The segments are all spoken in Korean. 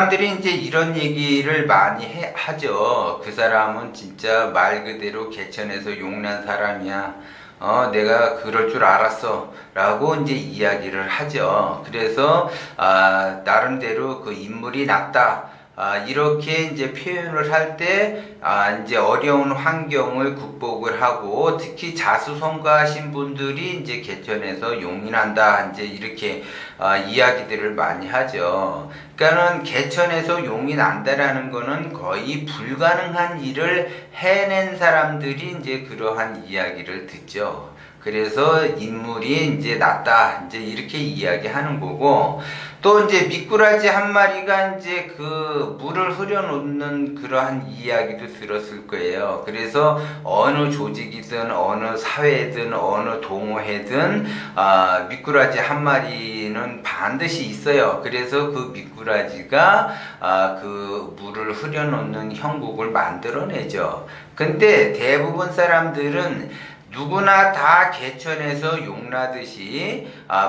사람들이 이제 이런 얘기를 많이 하죠. 그 사람은 진짜 말 그대로 개천에서 용난 사람이야. 내가 그럴 줄 알았어. 라고 이제 이야기를 하죠. 그래서, 나름대로 그 인물이 낫다. 이렇게 이제 표현을 할 때, 이제 어려운 환경을 극복을 하고, 특히 자수성가하신 분들이 이제 개천에서 용인한다. 이제 이렇게, 이야기들을 많이 하죠. 그러니까는 개천에서 용이 난다라는 거는 거의 불가능한 일을 해낸 사람들이 이제 그러한 이야기를 듣죠. 그래서 인물이 이제 낫다. 이제 이렇게 이야기하는 거고, 또 이제 미꾸라지 한 마리가 이제 그 물을 흐려놓는 그러한 이야기도 들었을 거예요. 그래서 어느 조직이든 어느 사회든 어느 동호회든 미꾸라지 한 마리는 반드시 있어요. 그래서 그 미꾸라지가 그 물을 흐려놓는 형국을 만들어내죠. 근데 대부분 사람들은 누구나 다 개천에서 용나듯이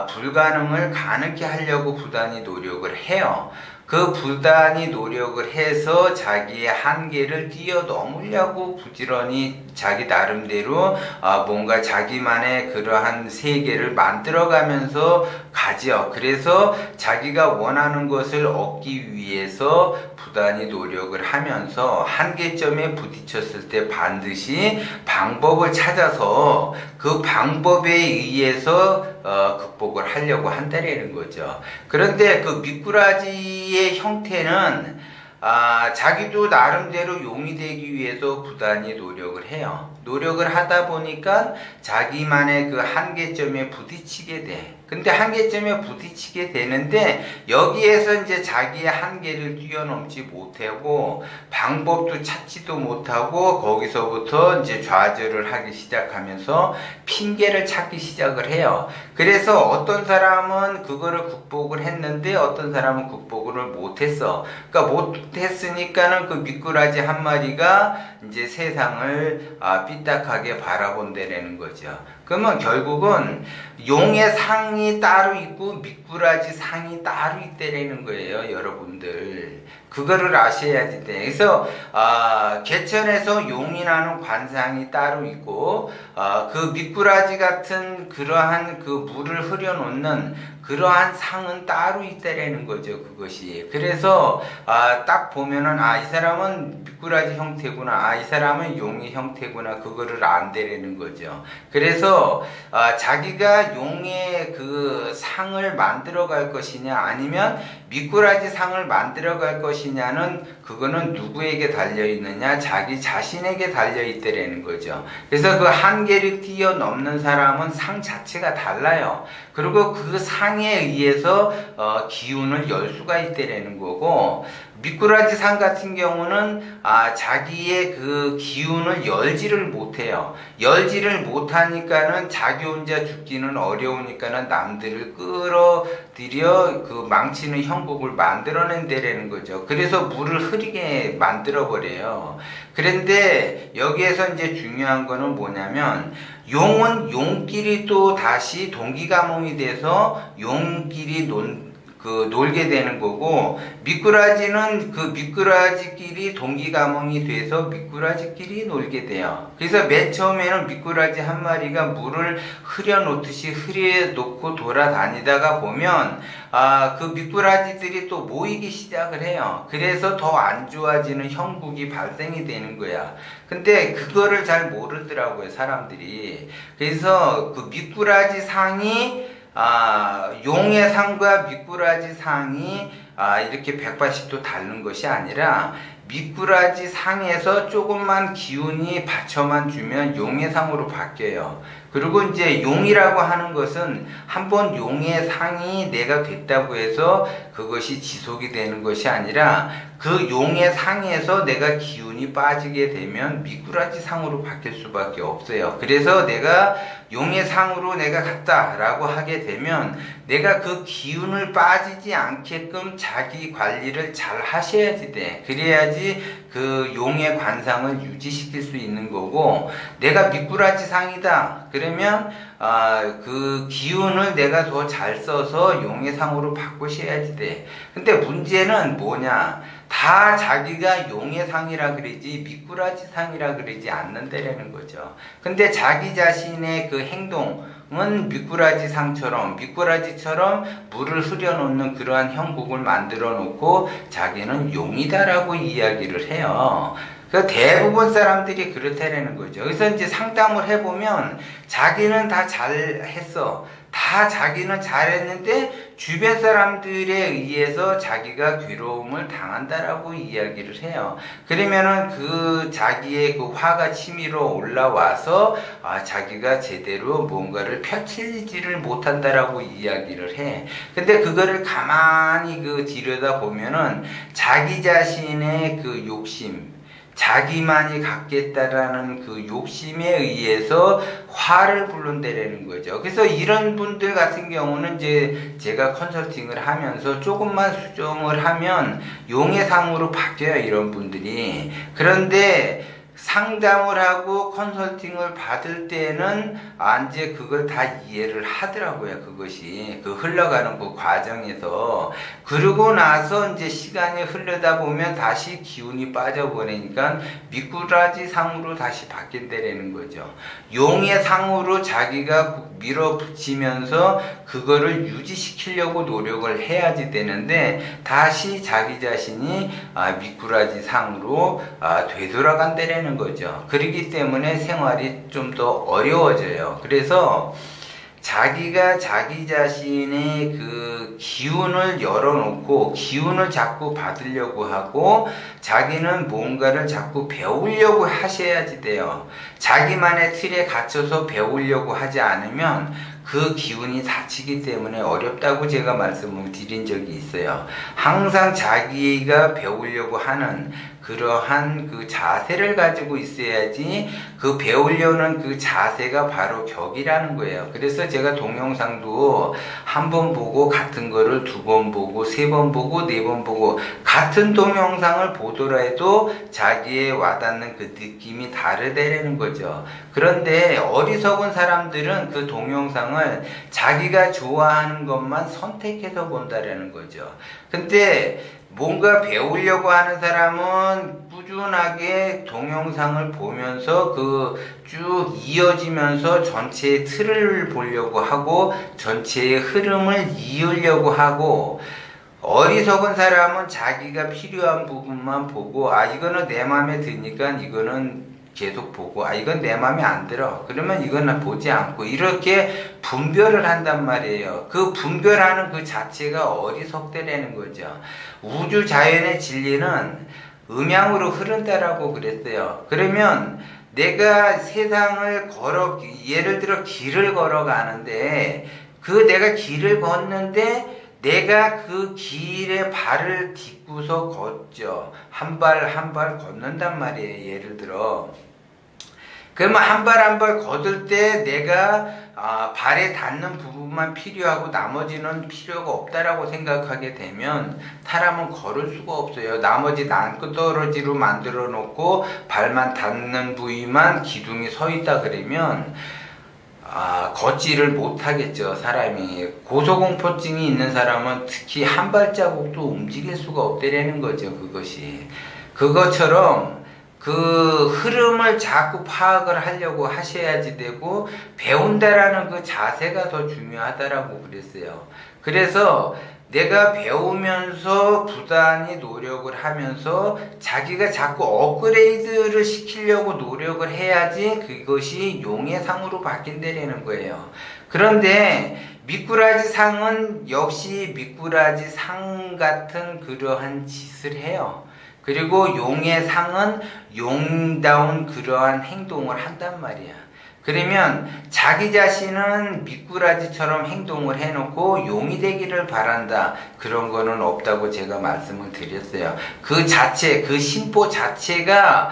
불가능을 가능케 하려고 부단히 노력을 해요. 그 부단히 노력을 해서 자기의 한계를 뛰어넘으려고 부지런히 자기 나름대로 뭔가 자기만의 그러한 세계를 만들어가면서 가죠. 그래서 자기가 원하는 것을 얻기 위해서 부단히 노력을 하면서 한계점에 부딪혔을 때 반드시 방법을 찾아서 그 방법에 의해서 극복을 하려고 한다는 거죠. 그런데 그 미꾸라지의 형태는 자기도 나름대로 용이 되기 위해서 부단히 노력을 해요. 노력을 하다 보니까 자기만의 그 한계점에 부딪히게 돼. 근데 한계점에 부딪히게 되는데 여기에서 이제 자기의 한계를 뛰어넘지 못하고 방법도 찾지도 못하고 거기서부터 이제 좌절을 하기 시작하면서 핑계를 찾기 시작을 해요. 그래서 어떤 사람은 그거를 극복을 했는데 어떤 사람은 극복을 못했어. 그러니까 못했으니까는 그 미꾸라지 한 마리가 이제 세상을 삐딱하게 바라본다는 거죠. 그러면 결국은 용의 상이 따로 있고 미꾸라지 상이 따로 있다는 거예요, 여러분들. 그거를 아셔야지 돼. 그래서 개천에서 용이 나는 관상이 따로 있고 그 미꾸라지 같은 그러한 그 물을 흐려놓는 그러한 상은 따로 있다라는 거죠, 그것이. 그래서 딱 보면은 이 사람은 미꾸라지 형태구나, 이 사람은 용의 형태구나, 그거를 안다라는 거죠. 그래서 자기가 용의 그 상을 만들어 갈 것이냐 아니면 미꾸라지 상을 만들어 갈 것이냐는 그거는 누구에게 달려 있느냐, 자기 자신에게 달려 있다라는 거죠. 그래서 그 한계를 뛰어넘는 사람은 상 자체가 달라요. 그리고 그 상에 의해서 기운을 열 수가 있다라는 거고, 미꾸라지 상 같은 경우는 자기의 그 기운을 열지를 못해요. 열지를 못하니까는 자기 혼자 죽기는 어려우니까는 남들을 끌어들여 그 망치는 형국을 만들어낸다라는 거죠. 그래서 물을 흐리게 만들어 버려요. 그런데 여기에서 이제 중요한 거는 뭐냐면, 용은 용끼리 또 다시 동기가몽이 돼서 용끼리 놀게 되는 거고, 미꾸라지는 그 미꾸라지끼리 동기가몽이 돼서 미꾸라지끼리 놀게 돼요. 그래서 맨 처음에는 미꾸라지 한 마리가 물을 흐려놓듯이 흐려놓고 돌아다니다가 보면 그 미꾸라지들이 또 모이기 시작을 해요. 그래서 더 안 좋아지는 형국이 발생이 되는 거야. 근데 그거를 잘 모르더라고요, 사람들이. 그래서 그 미꾸라지 상이 용의 상과 미꾸라지 상이 이렇게 180도 다른 것이 아니라 미꾸라지 상에서 조금만 기운이 받쳐만 주면 용의 상으로 바뀌어요. 그리고 이제 용이라고 하는 것은 한번 용의 상이 내가 됐다고 해서 그것이 지속이 되는 것이 아니라 그 용의 상에서 내가 기운이 빠지게 되면 미꾸라지 상으로 바뀔 수밖에 없어요. 그래서 내가 용의 상으로 내가 갔다라고 하게 되면 내가 그 기운을 빠지지 않게끔 자기 관리를 잘 하셔야지 돼. 그래야지 그래야지 그 용의 관상을 유지시킬 수 있는 거고, 내가 미꾸라지 상이다 그러면 그 기운을 내가 더 잘 써서 용의 상으로 바꾸셔야지 돼. 근데 문제는 뭐냐, 다 자기가 용의 상이라 그러지 미꾸라지 상이라 그러지 않는다라는 거죠. 근데 자기 자신의 그 행동은 미꾸라지 상처럼, 미꾸라지처럼 물을 흐려놓는 그러한 형국을 만들어 놓고 자기는 용이다라고 이야기를 해요. 그 대부분 사람들이 그렇다라는 거죠. 그래서 이제 상담을 해보면 자기는 다 잘했어, 다 자기는 잘했는데 주변 사람들에 의해서 자기가 괴로움을 당한다라고 이야기를 해요. 그러면은 그 자기의 그 화가 치밀어 올라와서 자기가 제대로 뭔가를 펼치지를 못한다라고 이야기를 해. 근데 그거를 가만히 그 들여다 보면은 자기 자신의 그 욕심, 자기만이 갖겠다라는 그 욕심에 의해서 화를 부른다라는 거죠. 그래서 이런 분들 같은 경우는 이제 제가 컨설팅을 하면서 조금만 수정을 하면 용의 상으로 바뀌어요, 이런 분들이. 그런데 상담을 하고 컨설팅을 받을 때는 이제 그걸 다 이해를 하더라고요. 그것이 그 흘러가는 그 과정에서. 그러고 나서 이제 시간이 흐르다 보면 다시 기운이 빠져버리니까 미꾸라지 상으로 다시 바뀐다라는 거죠. 용의 상으로 자기가 밀어붙이면서 그거를 유지시키려고 노력을 해야지 되는데 다시 자기 자신이 미꾸라지 상으로 되돌아간다라는 거죠. 그렇기 때문에 생활이 좀 더 어려워져요. 그래서 자기가 자기 자신의 그 기운을 열어놓고 기운을 자꾸 받으려고 하고 자기는 뭔가를 자꾸 배우려고 하셔야지 돼요. 자기만의 틀에 갇혀서 배우려고 하지 않으면 그 기운이 닫히기 때문에 어렵다고 제가 말씀을 드린 적이 있어요. 항상 자기가 배우려고 하는 그러한 그 자세를 가지고 있어야지 그 배우려는 그 자세가 바로 격이라는 거예요. 그래서 제가 동영상도 한 번 보고 같은 거를 두 번 보고 세 번 보고 네 번 보고 같은 동영상을 보더라도 자기의 와닿는 그 느낌이 다르다라는 거죠. 그런데 어리석은 사람들은 그 동영상을 자기가 좋아하는 것만 선택해서 본다라는 거죠. 근데 뭔가 배우려고 하는 사람은 꾸준하게 동영상을 보면서 그 쭉 이어지면서 전체의 틀을 보려고 하고 전체의 흐름을 이으려고 하고, 어리석은 사람은 자기가 필요한 부분만 보고 이거는 내 마음에 드니까 이거는 계속 보고 이건 내 마음에 안 들어 그러면 이건 보지 않고 이렇게 분별을 한단 말이에요. 그 분별하는 그 자체가 어리석다라는 거죠. 우주 자연의 진리는 음양으로 흐른다라고 그랬어요. 그러면 내가 세상을 예를 들어 길을 걸어가는데 그 내가 길을 걷는데 내가 그 길에 발을 딛고서 걷죠. 한 발 한 발 걷는단 말이에요. 예를 들어. 그러면 한 발 한 발 걷을 때 내가 발에 닿는 부분만 필요하고 나머지는 필요가 없다라고 생각하게 되면 사람은 걸을 수가 없어요. 나머지 난끄러지로 만들어 놓고 발만 닿는 부위만 기둥이 서 있다 그러면 걷지를 못하겠죠. 사람이 고소공포증이 있는 사람은 특히 한 발자국도 움직일 수가 없다라는 거죠. 그것처럼 그 흐름을 자꾸 파악을 하려고 하셔야지 되고 배운다라는 그 자세가 더 중요하다라고 그랬어요. 그래서 내가 배우면서 부단히 노력을 하면서 자기가 자꾸 업그레이드를 시키려고 노력을 해야지 그것이 용의 상으로 바뀐다는 거예요. 그런데 미꾸라지 상은 역시 미꾸라지 상 같은 그러한 짓을 해요. 그리고 용의 상은 용다운 그러한 행동을 한단 말이야. 그러면 자기 자신은 미꾸라지처럼 행동을 해놓고 용이 되기를 바란다. 그런 거는 없다고 제가 말씀을 드렸어요. 그 자체, 그 심보 자체가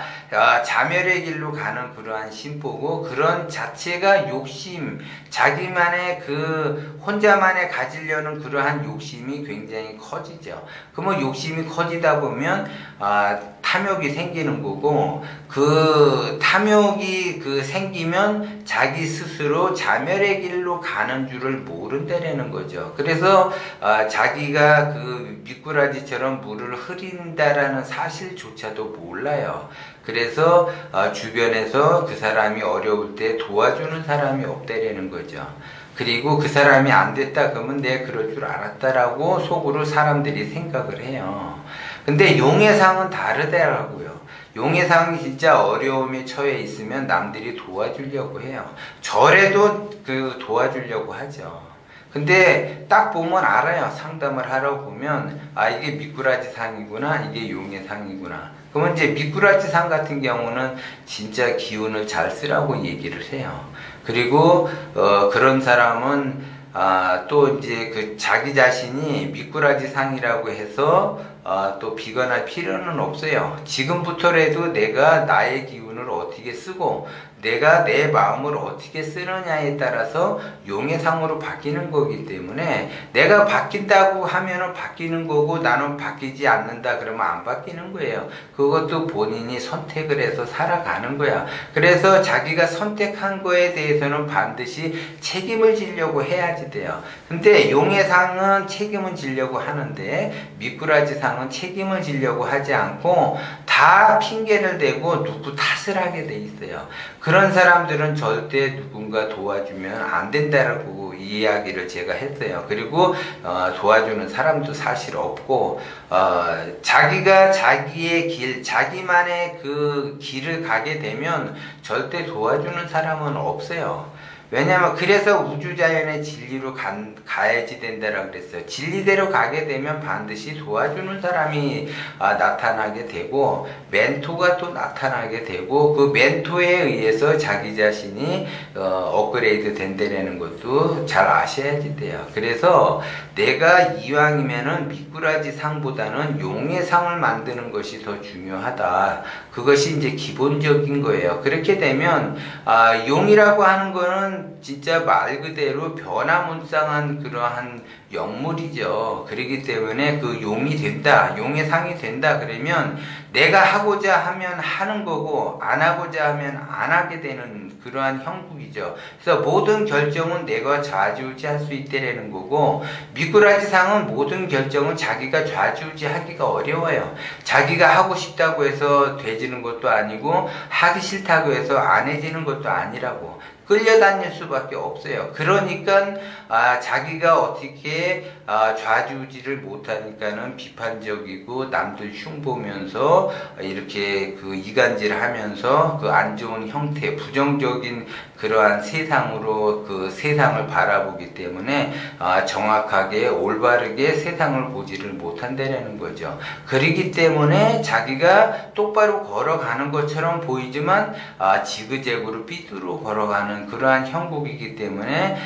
자멸의 길로 가는 그러한 심보고, 그런 자체가 욕심, 자기만의 그 혼자만의 가지려는 그러한 욕심이 굉장히 커지죠. 그러면 욕심이 커지다 보면 탐욕이 생기는 거고, 그 탐욕이 생기면 자기 스스로 자멸의 길로 가는 줄을 모른다라는 거죠. 그래서 자기가 그 미꾸라지처럼 물을 흐린다라는 사실조차도 몰라요. 그래서 주변에서 그 사람이 어려울 때 도와주는 사람이 없다라는 거죠. 그리고 그 사람이 안 됐다 그러면 내가 그럴 줄 알았다라고 속으로 사람들이 생각을 해요. 근데 용의 상은 다르더라고요. 용의 상이 진짜 어려움에 처해 있으면 남들이 도와주려고 해요. 저래도 도와주려고 하죠. 근데 딱 보면 알아요. 상담을 하러 보면 이게 미꾸라지 상이구나, 이게 용의 상이구나. 그러면 이제 미꾸라지 상 같은 경우는 진짜 기운을 잘 쓰라고 얘기를 해요. 그리고 그런 사람은 또 이제 자기 자신이 미꾸라지 상이라고 해서 또 비관할 필요는 없어요. 지금부터라도 내가 나의 기운을 어떻게 쓰고 내가 내 마음을 어떻게 쓰느냐에 따라서 용의 상으로 바뀌는 거기 때문에, 내가 바뀐다고 하면은 바뀌는 거고 나는 바뀌지 않는다 그러면 안 바뀌는 거예요. 그것도 본인이 선택을 해서 살아가는 거야. 그래서 자기가 선택한 거에 대해서는 반드시 책임을 지려고 해야지 돼요. 근데 용의 상은 책임을 지려고 하는데 미꾸라지 상은 책임을 지려고 하지 않고 다 핑계를 대고 누구 탓을 하게 돼 있어요. 그런 사람들은 절대 누군가 도와주면 안 된다라고 이야기를 제가 했어요. 그리고 도와주는 사람도 사실 없고, 자기가 자기의 길, 자기만의 그 길을 가게 되면 절대 도와주는 사람은 없어요. 왜냐면 그래서 우주자연의 진리로 가야지 된다라고 그랬어요. 진리대로 가게 되면 반드시 도와주는 사람이 나타나게 되고, 멘토가 또 나타나게 되고, 그 멘토에 의해서 자기 자신이 업그레이드 된다는 것도 잘 아셔야지 돼요. 그래서 내가 이왕이면은 미꾸라지 상보다는 용의 상을 만드는 것이 더 중요하다. 그것이 이제 기본적인 거예요. 그렇게 되면 용이라고 하는 거는 진짜 말 그대로 변화무쌍한 그러한 영물이죠. 그렇기 때문에 그 용이 된다, 용의 상이 된다 그러면 내가 하고자 하면 하는 거고 안 하고자 하면 안 하게 되는 그러한 형국이죠. 그래서 모든 결정은 내가 좌지우지할 수 있다라는 거고, 미꾸라지 상은 모든 결정은 자기가 좌지우지하기가 어려워요. 자기가 하고 싶다고 해서 되지는 것도 아니고 하기 싫다고 해서 안 해지는 것도 아니라고. 끌려다닐 수밖에 없어요. 그러니까 자기가 어떻게 좌지우지를 못하니까는 비판적이고 남들 흉보면서 이렇게 이간질하면서 안 좋은 형태, 부정적인 그러한 세상으로 세상을 바라보기 때문에 정확하게 올바르게 세상을 보지를 못한다는 거죠. 그렇기 때문에 자기가 똑바로 걸어가는 것처럼 보이지만 지그재그로 삐뚤어 걸어가는 그러한 형국이기 때문에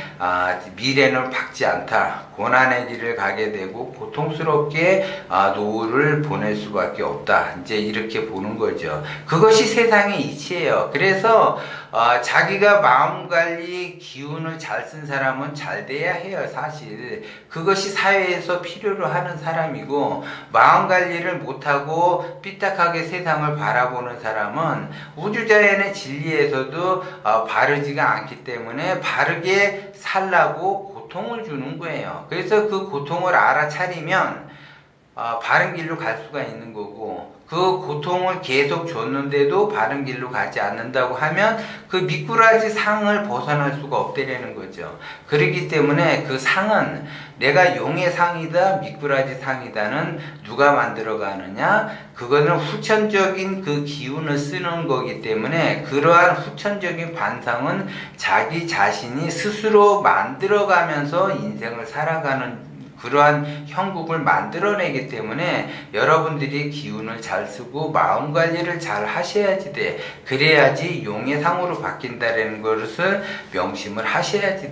미래는 밝지 않다. 고난의 길을 가게 되고 고통스럽게 노후를 보낼 수밖에 없다. 이제 이렇게 보는 거죠. 그것이 세상의 이치예요. 그래서 자기가 마음관리 기운을 잘 쓴 사람은 잘 돼야 해요. 사실 그것이 사회에서 필요로 하는 사람이고, 마음관리를 못하고 삐딱하게 세상을 바라보는 사람은 우주자연의 진리에서도 바르지가 않기 때문에 바르게 살라고 고통을 주는 거예요. 그래서 그 고통을 알아차리면 바른 길로 갈 수가 있는 거고, 그 고통을 계속 줬는데도 바른 길로 가지 않는다고 하면 그 미꾸라지 상을 벗어날 수가 없다라는 거죠. 그렇기 때문에 그 상은 내가 용의 상이다, 미꾸라지 상이다는 누가 만들어 가느냐? 그거는 후천적인 그 기운을 쓰는 거기 때문에 그러한 후천적인 반상은 자기 자신이 스스로 만들어 가면서 인생을 살아가는 그러한 형국을 만들어내기 때문에 여러분들이 기운을 잘 쓰고 마음 관리를 잘 하셔야지 돼. 그래야지 용의 상으로 바뀐다는 것을 명심을 하셔야지 돼.